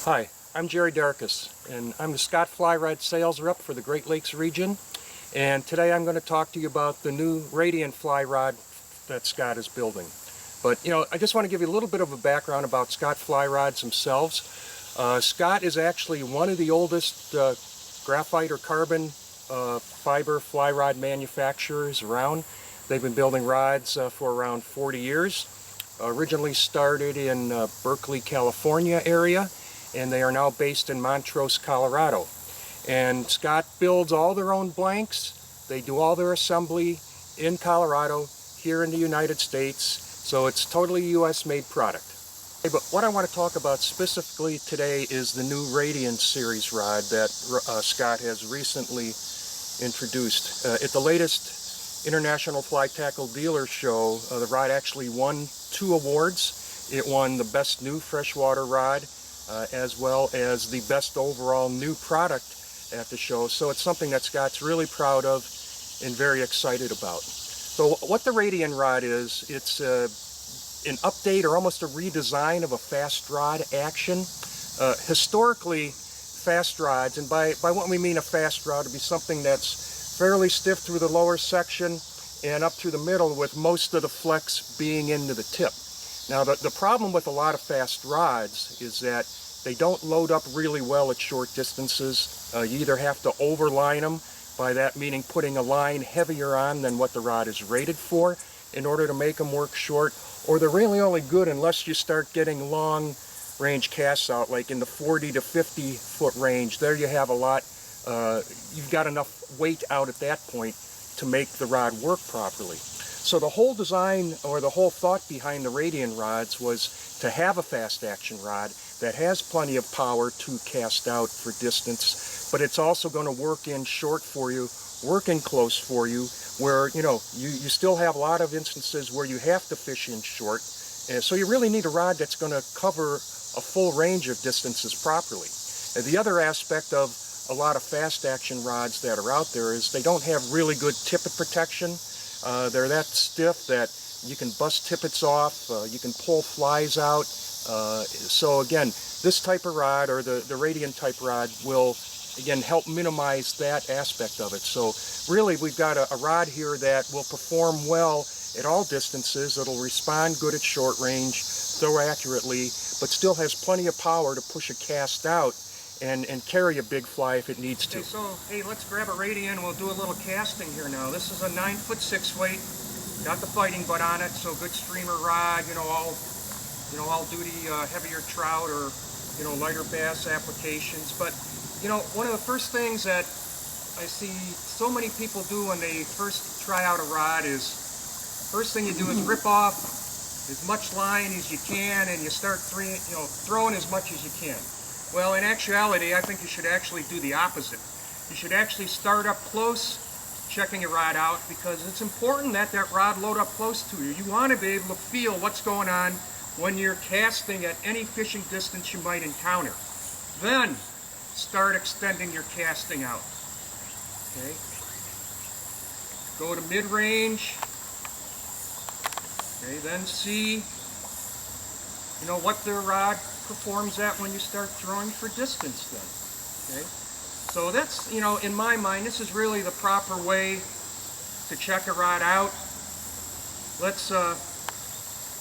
Hi, I'm Jerry Darkus, and I'm the Scott Fly Rod sales rep for the Great Lakes region. And today I'm going to talk to you about the new Radian Fly Rod that Scott is building. But, I just want to give you a little bit of a background about Scott Fly Rods themselves. Scott is actually one of the oldest graphite or carbon fiber fly rod manufacturers around. They've been building rods for around 40 years. Originally started in Berkeley, California area, and they are now based in Montrose, Colorado. And Scott builds all their own blanks. They do all their assembly in Colorado, here in the United States, so it's totally US made product. But what I want to talk about specifically today is the new Radian series rod that Scott has recently introduced. At the latest International Fly Tackle Dealer Show, the rod actually won 2 awards. It won the Best New Freshwater Rod, as well as the Best Overall New Product at the show. So it's something that Scott's really proud of and very excited about. So what the Radian rod is, it's an update or almost a redesign of a fast rod action. Historically, fast rods, and by what we mean a fast rod, would be something that's fairly stiff through the lower section and up through the middle, with most of the flex being into the tip. Now the problem with a lot of fast rods is that they don't load up really well at short distances. You either have to overline them, by that meaning putting a line heavier on than what the rod is rated for in order to make them work short, or they're really only good unless you start getting long range casts out, like in the 40 to 50 foot range. There you have a lot, you've got enough weight out at that point to make the rod work properly. So the whole design, or the whole thought behind the Radian rods, was to have a fast action rod that has plenty of power to cast out for distance, but it's also going to work in short for you, work in close for you, where you still have a lot of instances where you have to fish in short. So you really need a rod that's going to cover a full range of distances properly. And the other aspect of a lot of fast action rods that are out there is they don't have really good tippet protection. They're that stiff that you can bust tippets off, you can pull flies out. So again, this type of rod, or the Radian type rod, will again help minimize that aspect of it. So really we've got a rod here that will perform well at all distances. It'll respond good at short range, throw accurately, but still has plenty of power to push a cast out and carry a big fly if it needs to. Okay, so hey, let's grab a Radian. We'll do a little casting here now. This is a 9-foot 6 weight. Got the fighting butt on it, so good streamer rod. All duty heavier trout or lighter bass applications. But one of the first things that I see so many people do when they first try out a rod is, first thing you do is rip off as much line as you can, and you start throwing as much as you can. Well, in actuality, I think you should actually do the opposite. You should actually start up close, checking your rod out, because it's important that that rod load up close to you. You want to be able to feel what's going on when you're casting at any fishing distance you might encounter. Then start extending your casting out. Okay. Go to mid-range. Okay, then see what the rod performs at when you start throwing for distance then. Okay? So that's, in my mind, this is really the proper way to check a rod out. Let's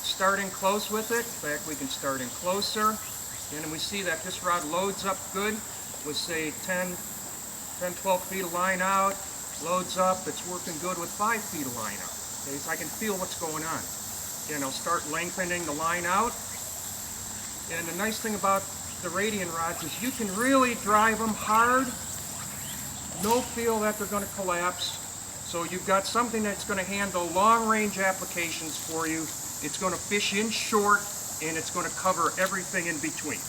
start in close with it. In fact, we can start in closer. And we see that this rod loads up good with, say, 10, 12 feet of line out. Loads up, it's working good with 5 feet of line out. Okay, so I can feel what's going on. Again, I'll start lengthening the line out. And the nice thing about the Radian rods is you can really drive them hard. No feel that they're going to collapse. So you've got something that's going to handle long range applications for you. It's going to fish in short, and it's going to cover everything in between.